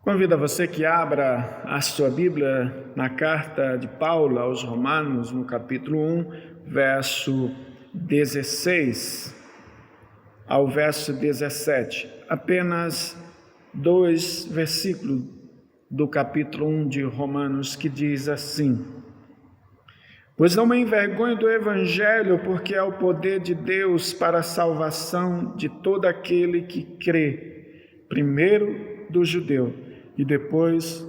Convido a você que abra a sua Bíblia na carta de Paulo aos Romanos, no capítulo 1, verso 16 ao verso 17. Apenas 2 versículos do capítulo 1 de Romanos, que diz assim: Pois não me envergonho do Evangelho, porque é o poder de Deus para a salvação de todo aquele que crê, primeiro do judeu e depois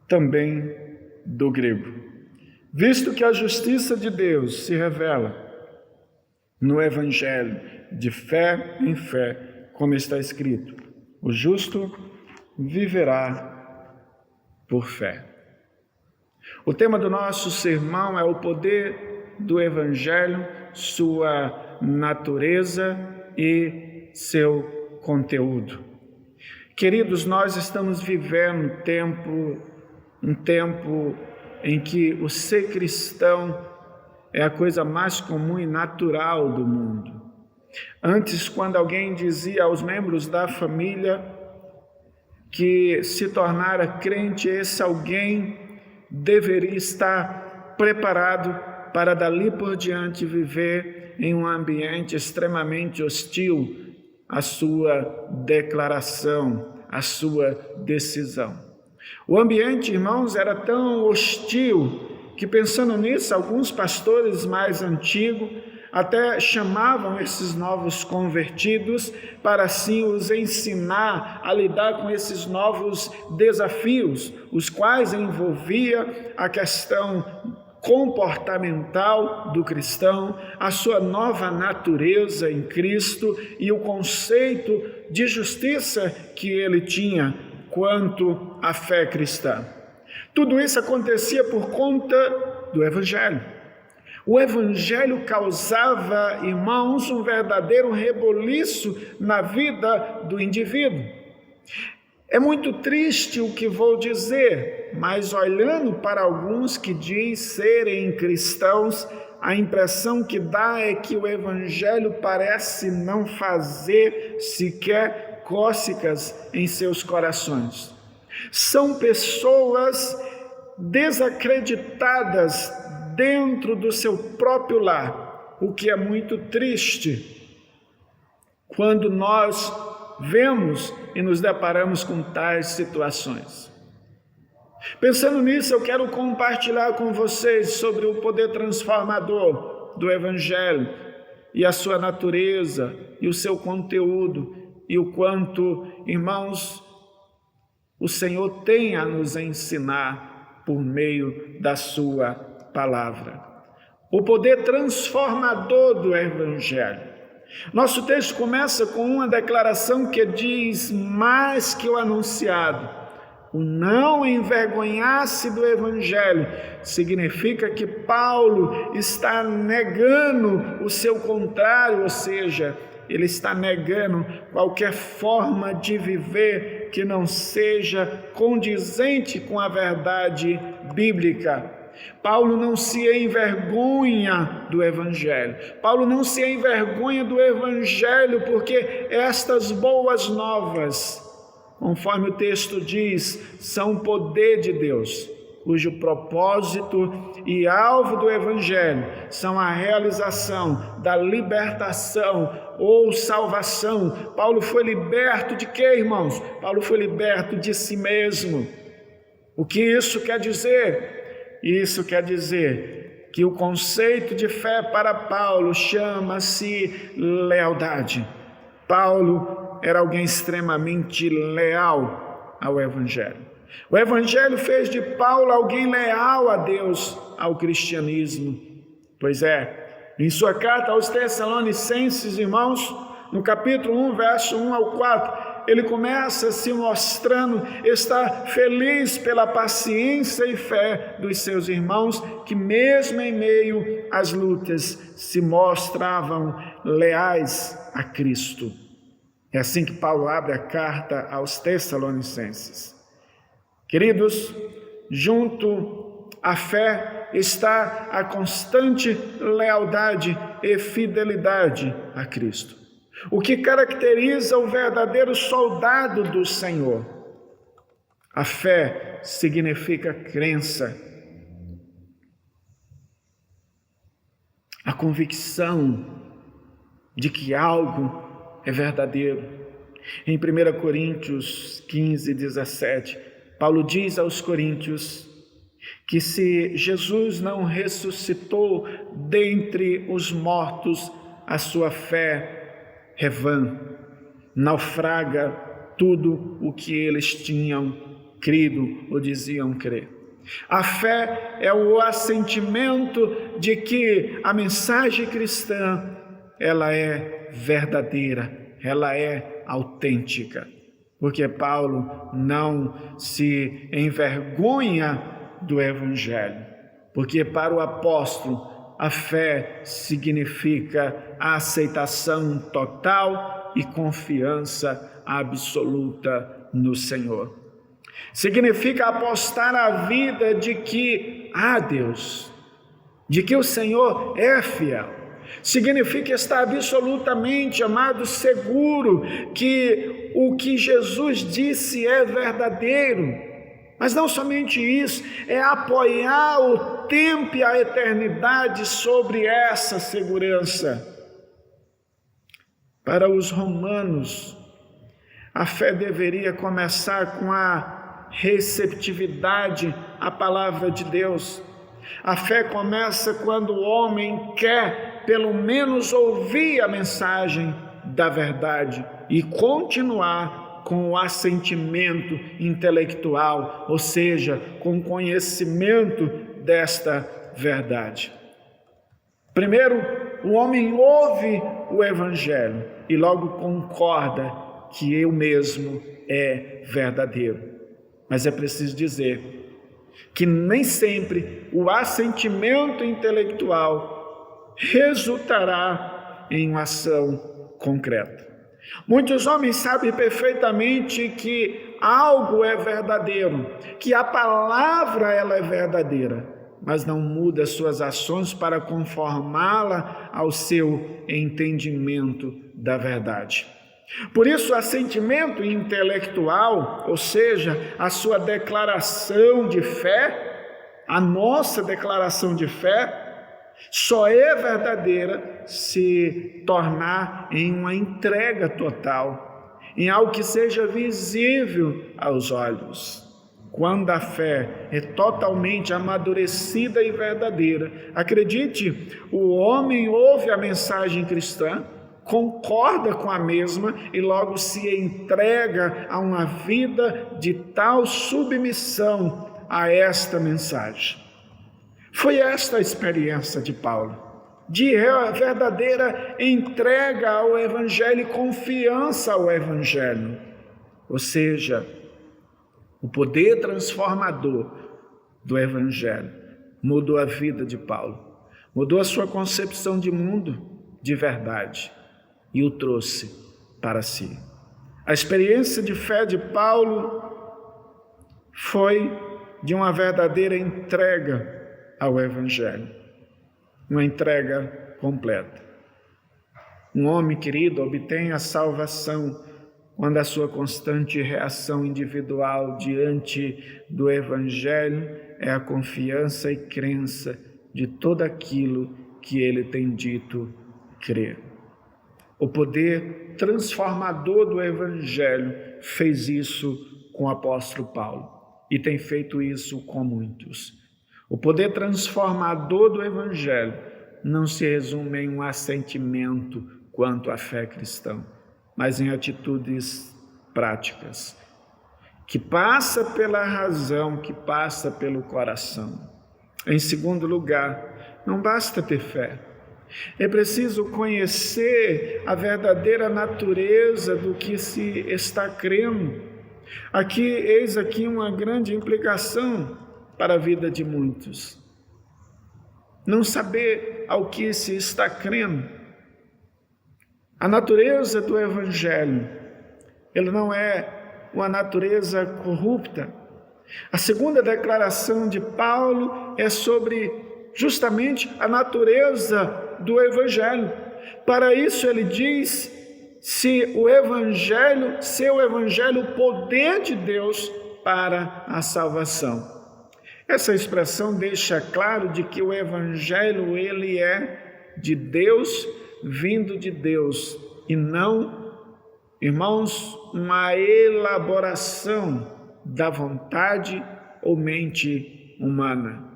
também do grego. Visto que a justiça de Deus se revela no Evangelho, de fé em fé, como está escrito: o justo viverá por fé. O tema do nosso sermão é o poder do Evangelho, sua natureza e seu conteúdo. Queridos, nós estamos vivendo um tempo em que o ser cristão é a coisa mais comum e natural do mundo. Antes, quando alguém dizia aos membros da família que se tornara crente, esse alguém deveria estar preparado para dali por diante viver em um ambiente extremamente hostil à sua declaração, à sua decisão. O ambiente, irmãos, era tão hostil que, pensando nisso, alguns pastores mais antigos até chamavam esses novos convertidos para assim os ensinar a lidar com esses novos desafios, os quais envolvia a questão comportamental do cristão, a sua nova natureza em Cristo e o conceito de justiça que ele tinha quanto à fé cristã. Tudo isso acontecia por conta do Evangelho. O Evangelho causava, irmãos, um verdadeiro reboliço na vida do indivíduo. É muito triste o que vou dizer, mas olhando para alguns que diz serem cristãos, a impressão que dá é que o Evangelho parece não fazer sequer cócegas em seus corações. São pessoas desacreditadas dentro do seu próprio lar, o que é muito triste quando nós vemos e nos deparamos com tais situações. Pensando nisso, eu quero compartilhar com vocês sobre o poder transformador do Evangelho e a sua natureza e o seu conteúdo e o quanto, irmãos, o Senhor tem a nos ensinar por meio da sua palavra. O poder transformador do Evangelho. Nosso texto começa com uma declaração que diz mais que o anunciado. O não envergonhar-se do Evangelho significa que Paulo está negando o seu contrário, ou seja, ele está negando qualquer forma de viver que não seja condizente com a verdade bíblica. Paulo não se envergonha do Evangelho. Paulo não se envergonha do Evangelho porque estas boas novas, conforme o texto diz, são o poder de Deus, cujo propósito e alvo do Evangelho são a realização da libertação ou salvação. Paulo foi liberto de quê, irmãos? Paulo foi liberto de si mesmo. O que isso quer dizer? Isso quer dizer que o conceito de fé para Paulo chama-se lealdade. Paulo era alguém extremamente leal ao Evangelho. O Evangelho fez de Paulo alguém leal a Deus, ao cristianismo. Pois é, em sua carta aos Tessalonicenses, irmãos, no capítulo 1, verso 1 ao 4, ele começa se mostrando estar feliz pela paciência e fé dos seus irmãos, que mesmo em meio às lutas se mostravam leais a Cristo. É assim que Paulo abre a carta aos Tessalonicenses. Queridos, junto à fé está a constante lealdade e fidelidade a Cristo. O que caracteriza o verdadeiro soldado do Senhor A fé significa crença, a convicção de que algo é verdadeiro. Em 1 Coríntios 15, 17, Paulo diz aos coríntios que se Jesus não ressuscitou dentre os mortos, a sua fé é vã, naufraga tudo o que eles tinham crido ou diziam crer. A fé é o assentimento de que a mensagem cristã, ela é verdadeira, ela é autêntica, porque Paulo não se envergonha do Evangelho, porque para o apóstolo a fé significa a aceitação total e confiança absoluta no Senhor. Significa apostar a vida de que há Deus, de que o Senhor é fiel. Significa estar absolutamente, amado, seguro que o que Jesus disse é verdadeiro. Mas não somente isso, é apoiar o tempo e a eternidade sobre essa segurança. Para os romanos, a fé deveria começar com a receptividade à palavra de Deus. A fé começa quando o homem quer, pelo menos, ouvir a mensagem da verdade e continuar com o assentimento intelectual, ou seja, com o conhecimento desta verdade. Primeiro, o homem ouve o Evangelho e logo concorda que eu mesmo é verdadeiro. Mas é preciso dizer que nem sempre o assentimento intelectual resultará em uma ação concreta. Muitos homens sabem perfeitamente que algo é verdadeiro, que a palavra ela é verdadeira, mas não muda suas ações para conformá-la ao seu entendimento da verdade. Por isso, o assentimento intelectual, ou seja, a sua declaração de fé, a nossa declaração de fé, só é verdadeira se tornar em uma entrega total, em algo que seja visível aos olhos. Quando a fé é totalmente amadurecida e verdadeira, acredite, o homem ouve a mensagem cristã, concorda com a mesma e logo se entrega a uma vida de tal submissão a esta mensagem. Foi esta a experiência de Paulo, de verdadeira entrega ao Evangelho e confiança ao Evangelho. Ou seja, o poder transformador do Evangelho mudou a vida de Paulo, mudou a sua concepção de mundo, de verdade, e o trouxe para si. A experiência de fé de Paulo foi de uma verdadeira entrega ao Evangelho, uma entrega completa. Um homem, querido, obtém a salvação quando a sua constante reação individual diante do Evangelho é a confiança e crença de tudo aquilo que ele tem dito crer. O poder transformador do Evangelho fez isso com o apóstolo Paulo e tem feito isso com muitos. O poder transformador do Evangelho não se resume em um assentimento quanto à fé cristã, mas em atitudes práticas, que passa pela razão, que passa pelo coração. Em segundo lugar, não basta ter fé. É preciso conhecer a verdadeira natureza do que se está crendo. Eis aqui uma grande implicação para a vida de muitos. Não saber ao que se está crendo. A natureza do Evangelho, ele não é uma natureza corrupta. A segunda declaração de Paulo é sobre justamente a natureza do Evangelho. Para isso ele diz, se o Evangelho, seu Evangelho, o poder de Deus para a salvação. Essa expressão deixa claro de que o Evangelho ele é de Deus, vindo de Deus, e não, irmãos, uma elaboração da vontade ou mente humana.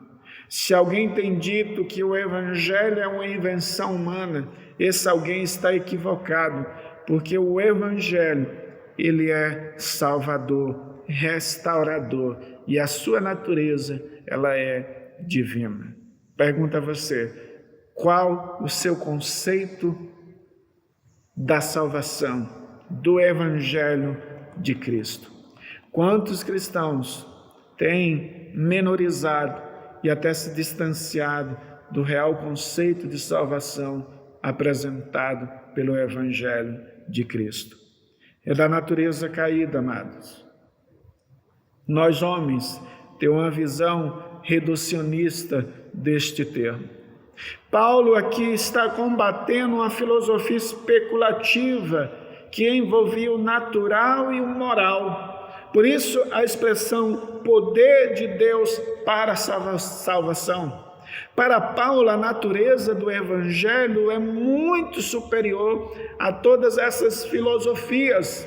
Se alguém tem dito que o Evangelho é uma invenção humana, esse alguém está equivocado, porque o Evangelho, ele é salvador, restaurador, e a sua natureza, ela é divina. Pergunta a você, qual o seu conceito da salvação, do Evangelho de Cristo? Quantos cristãos têm menorizado e até se distanciado do real conceito de salvação apresentado pelo Evangelho de Cristo? É da natureza caída, amados. Nós, homens, temos uma visão reducionista deste termo. Paulo aqui está combatendo uma filosofia especulativa que envolvia o natural e o moral. Por isso, a expressão poder de Deus para a salvação. Para Paulo, a natureza do Evangelho é muito superior a todas essas filosofias.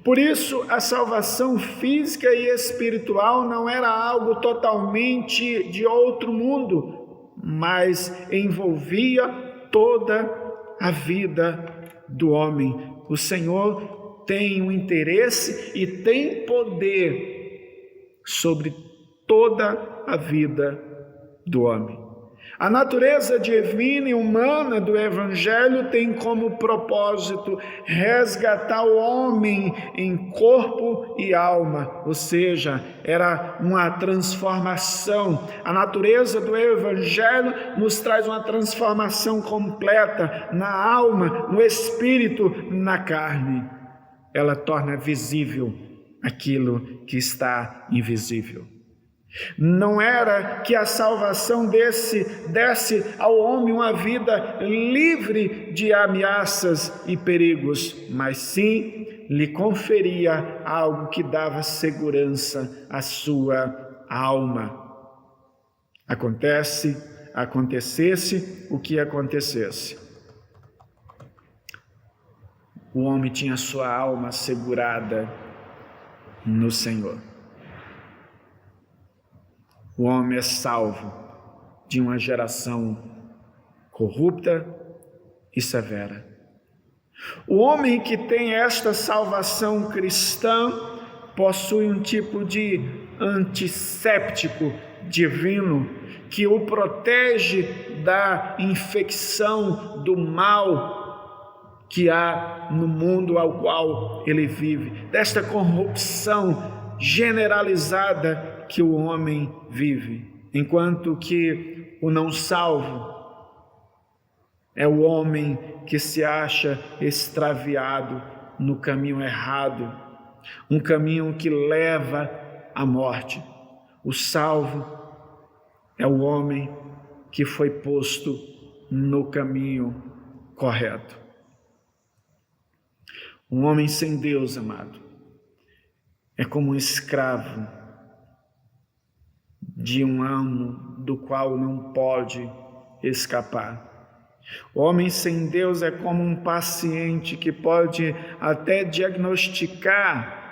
Por isso, a salvação física e espiritual não era algo totalmente de outro mundo, mas envolvia toda a vida do homem. O Senhor tem um interesse e tem poder sobre toda a vida do homem. A natureza divina e humana do Evangelho tem como propósito resgatar o homem em corpo e alma, ou seja, era uma transformação. A natureza do Evangelho nos traz uma transformação completa na alma, no espírito, na carne. Ela torna visível aquilo que está invisível. Não era que a salvação desse ao homem uma vida livre de ameaças e perigos, mas sim lhe conferia algo que dava segurança à sua alma. Acontecesse o que acontecesse, o homem tinha sua alma assegurada no Senhor. O homem é salvo de uma geração corrupta e severa. O homem que tem esta salvação cristã possui um tipo de antisséptico divino que o protege da infecção do mal que há no mundo ao qual ele vive, desta corrupção generalizada que o homem vive, enquanto que o não salvo é o homem que se acha extraviado no caminho errado, um caminho que leva à morte. O salvo é o homem que foi posto no caminho correto. Um homem sem Deus, amado, é como um escravo de um amo do qual não pode escapar. O homem sem Deus é como um paciente que pode até diagnosticar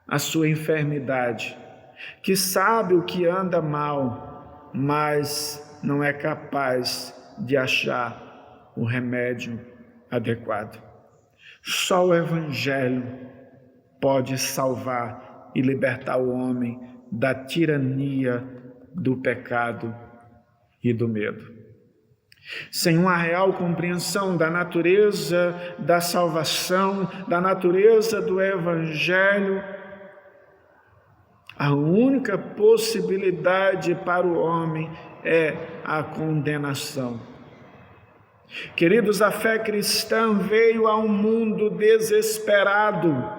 a sua enfermidade, que sabe o que anda mal, mas não é capaz de achar o remédio adequado. Só o Evangelho pode salvar e libertar o homem da tirania, do pecado e do medo. Sem uma real compreensão da natureza da salvação, da natureza do Evangelho, a única possibilidade para o homem é a condenação. Queridos, a fé cristã veio a um mundo desesperado,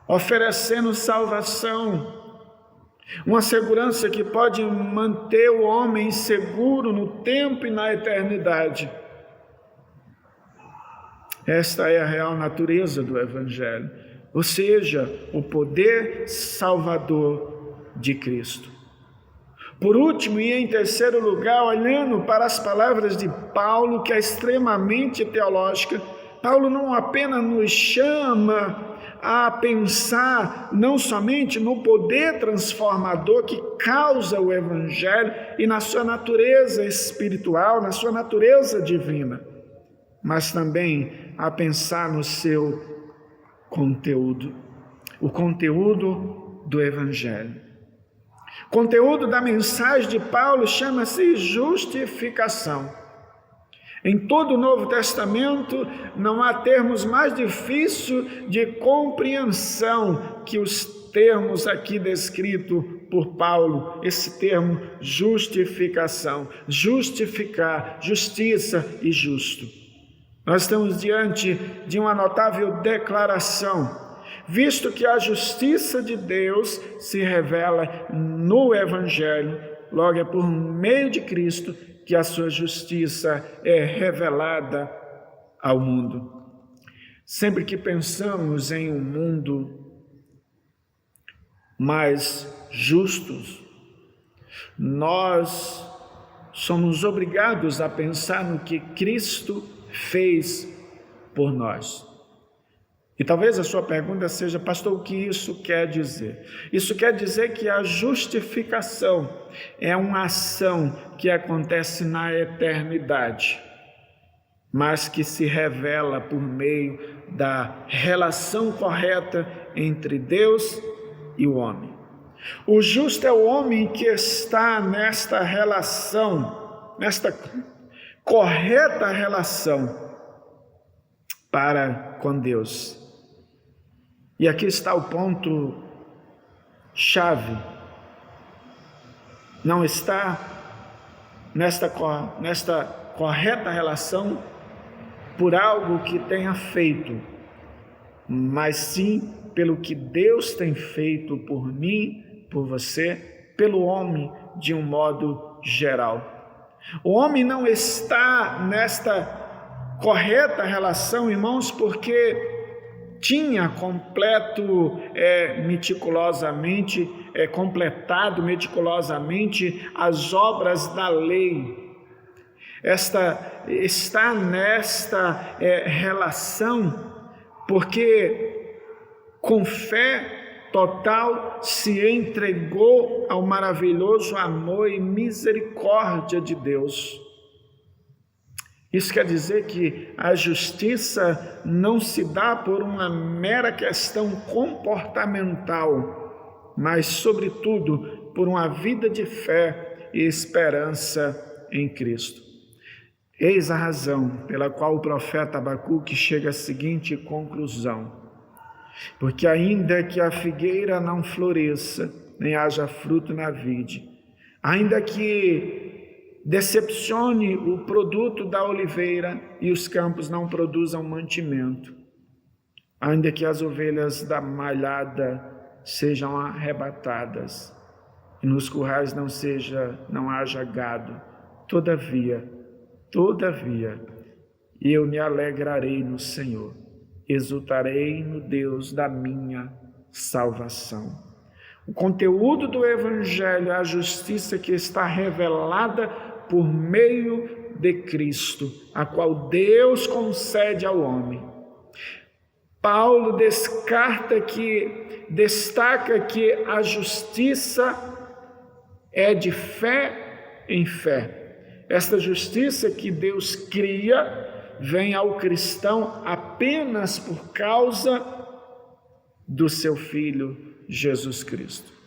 oferecendo salvação, uma segurança que pode manter o homem seguro no tempo e na eternidade. Esta é a real natureza do Evangelho. ou seja, o poder salvador de Cristo. Por último, e em terceiro lugar, olhando para as palavras de Paulo, que é extremamente teológica, Paulo não apenas nos chama a pensar não somente no poder transformador que causa o Evangelho e na sua natureza espiritual, na sua natureza divina, mas também a pensar no seu conteúdo, o conteúdo do Evangelho. O conteúdo da mensagem de Paulo chama-se justificação. Em todo o Novo Testamento não há termos mais difíceis de compreensão que os termos aqui descritos por Paulo, esse termo justificação, justificar, justiça e justo. Nós estamos diante de uma notável declaração, visto que a justiça de Deus se revela no Evangelho, logo é por meio de Cristo que a sua justiça é revelada ao mundo. Sempre que pensamos em um mundo mais justo, nós somos obrigados a pensar no que Cristo fez por nós. E talvez a sua pergunta seja: pastor, o que isso quer dizer? Isso quer dizer que a justificação é uma ação que acontece na eternidade, mas que se revela por meio da relação correta entre Deus e o homem. O justo é o homem que está nesta relação, nesta correta relação para com Deus. E aqui está o ponto chave. Não está nesta correta relação por algo que tenha feito, mas sim pelo que Deus tem feito por mim, por você, pelo homem de um modo geral. O homem não está nesta correta relação, irmãos, porque tinha completado meticulosamente as obras da lei. Está nesta relação porque com fé total se entregou ao maravilhoso amor e misericórdia de Deus. Isso quer dizer que a justiça não se dá por uma mera questão comportamental, mas, sobretudo, por uma vida de fé e esperança em Cristo. Eis a razão pela qual o profeta Abacuque chega à seguinte conclusão: porque ainda que a figueira não floresça, nem haja fruto na vide, ainda que decepcione o produto da oliveira e os campos não produzam mantimento, ainda que as ovelhas da malhada sejam arrebatadas e nos currais não haja gado, todavia, eu me alegrarei no Senhor, exultarei no Deus da minha salvação. O conteúdo do Evangelho é a justiça que está revelada por meio de Cristo, a qual Deus concede ao homem. Paulo destaca que a justiça é de fé em fé. Esta justiça que Deus cria vem ao cristão apenas por causa do seu Filho Jesus Cristo.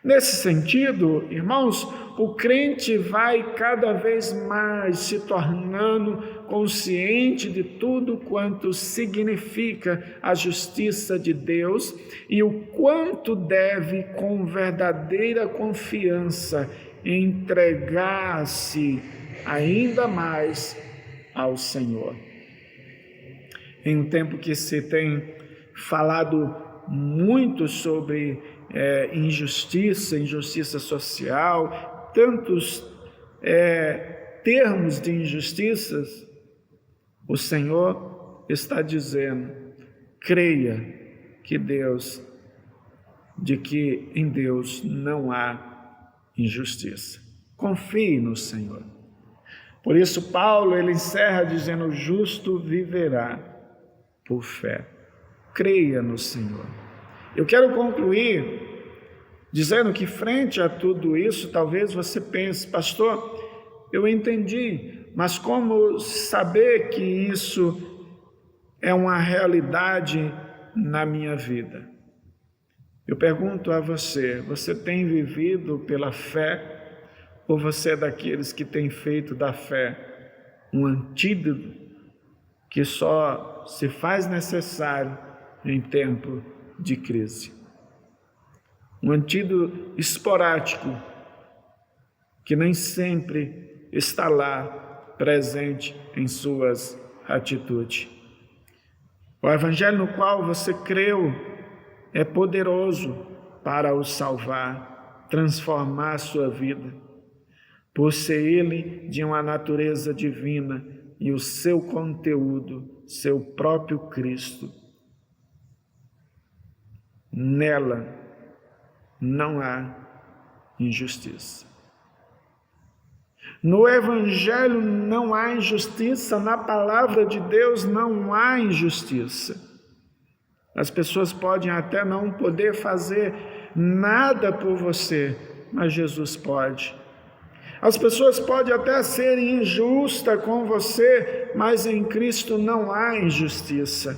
Nesse sentido, irmãos, o crente vai cada vez mais se tornando consciente de tudo quanto significa a justiça de Deus e o quanto deve, com verdadeira confiança, entregar-se ainda mais ao Senhor. Em um tempo que se tem falado muito sobre injustiça social, tantos termos de injustiças, o Senhor está dizendo: creia de que em Deus não há injustiça. Confie no Senhor. Por isso Paulo, ele encerra dizendo: o justo viverá por fé. Creia no Senhor. Eu quero concluir dizendo que frente a tudo isso, talvez você pense: pastor, eu entendi, mas como saber que isso é uma realidade na minha vida? Eu pergunto a você: você tem vivido pela fé, ou você é daqueles que tem feito da fé um antídoto que só se faz necessário em tempo de crise? Um antídoto esporádico que nem sempre está lá presente em suas atitudes. O evangelho no qual você creu é poderoso para o salvar, transformar a sua vida, por ser ele de uma natureza divina e o seu conteúdo, seu próprio Cristo. Nela não há injustiça. No Evangelho não há injustiça, na palavra de Deus não há injustiça. As pessoas podem até não poder fazer nada por você, mas Jesus pode. As pessoas podem até ser injustas com você, mas em Cristo não há injustiça.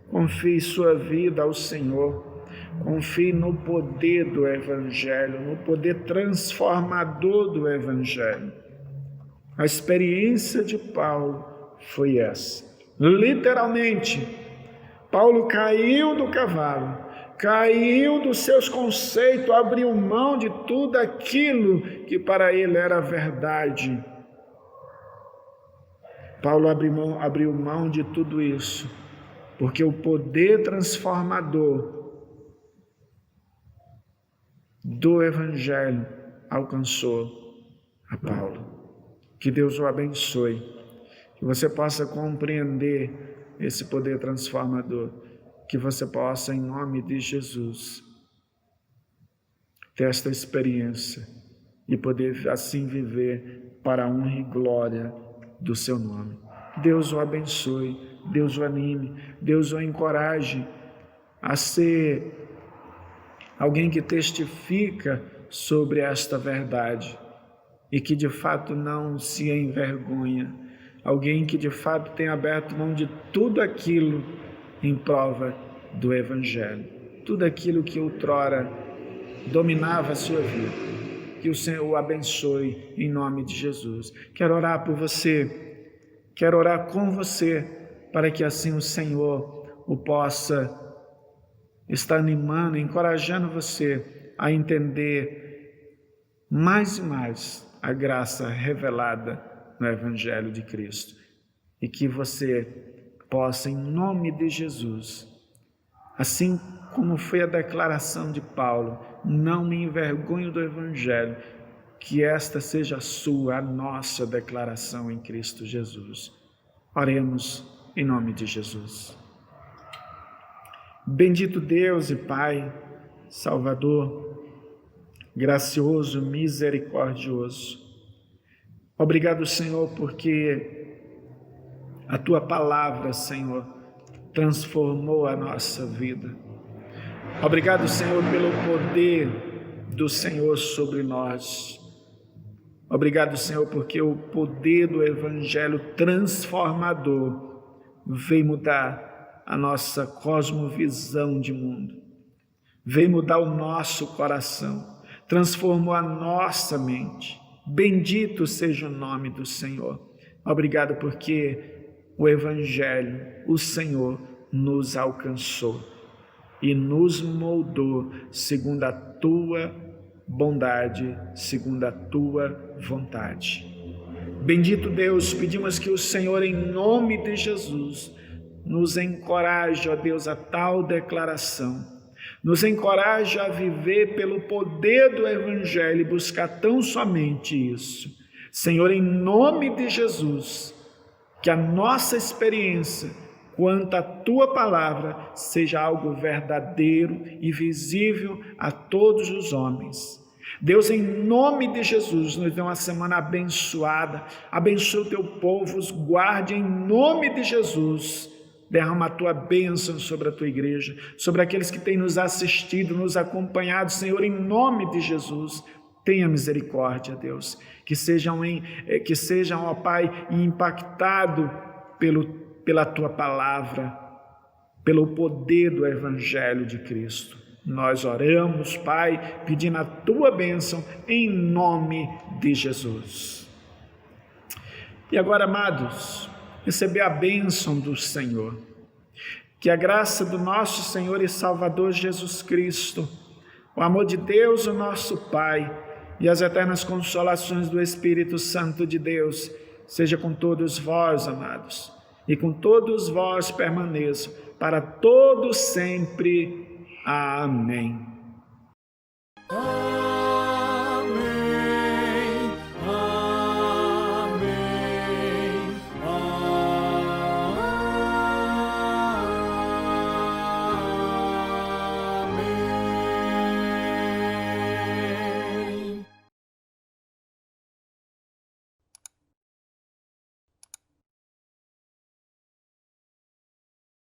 Confie sua vida ao Senhor. Confie no poder do Evangelho, no poder transformador do Evangelho. A experiência de Paulo foi essa. Literalmente, Paulo caiu do cavalo, caiu dos seus conceitos, abriu mão de tudo aquilo que para ele era verdade. Paulo abriu mão de tudo isso, porque o poder transformador do Evangelho alcançou a Paulo. Que Deus o abençoe, que você possa compreender esse poder transformador, que você possa, em nome de Jesus, ter esta experiência e poder assim viver para a honra e glória do seu nome. Deus o abençoe, Deus o anime, Deus o encoraje a ser alguém que testifica sobre esta verdade e que de fato não se envergonha, alguém que de fato tem aberto mão de tudo aquilo em prova do Evangelho, tudo aquilo que outrora dominava a sua vida. Que o Senhor o abençoe em nome de Jesus. Quero orar por você, quero orar com você, para que assim o Senhor o possa estar animando, encorajando você a entender mais e mais a graça revelada no Evangelho de Cristo, e que você possa, em nome de Jesus, assim como foi a declaração de Paulo, não me envergonho do Evangelho, que esta seja a nossa declaração em Cristo Jesus. Oremos em nome de Jesus. Bendito Deus e Pai, Salvador, gracioso, misericordioso. Obrigado, Senhor, porque a Tua palavra, Senhor, transformou a nossa vida. Obrigado, Senhor, pelo poder do Senhor sobre nós. Obrigado, Senhor, porque o poder do Evangelho transformador veio mudar a nossa cosmovisão de mundo, veio mudar o nosso coração, transformou a nossa mente. Bendito seja o nome do Senhor. Obrigado porque o Evangelho, o Senhor, nos alcançou e nos moldou segundo a Tua bondade, segundo a Tua vontade. Bendito Deus, pedimos que o Senhor, em nome de Jesus, nos encoraje, ó Deus, a tal declaração. Nos encoraje a viver pelo poder do Evangelho e buscar tão somente isso. Senhor, em nome de Jesus, que a nossa experiência quanto a tua palavra seja algo verdadeiro e visível a todos os homens. Deus, em nome de Jesus, nos dê uma semana abençoada. Abençoa o teu povo, os guarde em nome de Jesus. Derrama a tua bênção sobre a tua igreja, sobre aqueles que têm nos assistido, nos acompanhado, Senhor, em nome de Jesus. Tenha misericórdia, Deus, que sejam, ó Pai, impactados pela tua palavra, pelo poder do Evangelho de Cristo. Nós oramos, Pai, pedindo a tua bênção em nome de Jesus. E agora, amados, receber a bênção do Senhor. Que a graça do nosso Senhor e Salvador Jesus Cristo, o amor de Deus, o nosso Pai, e as eternas consolações do Espírito Santo de Deus, seja com todos vós, amados, e com todos vós permaneçam, para todos sempre. Amém.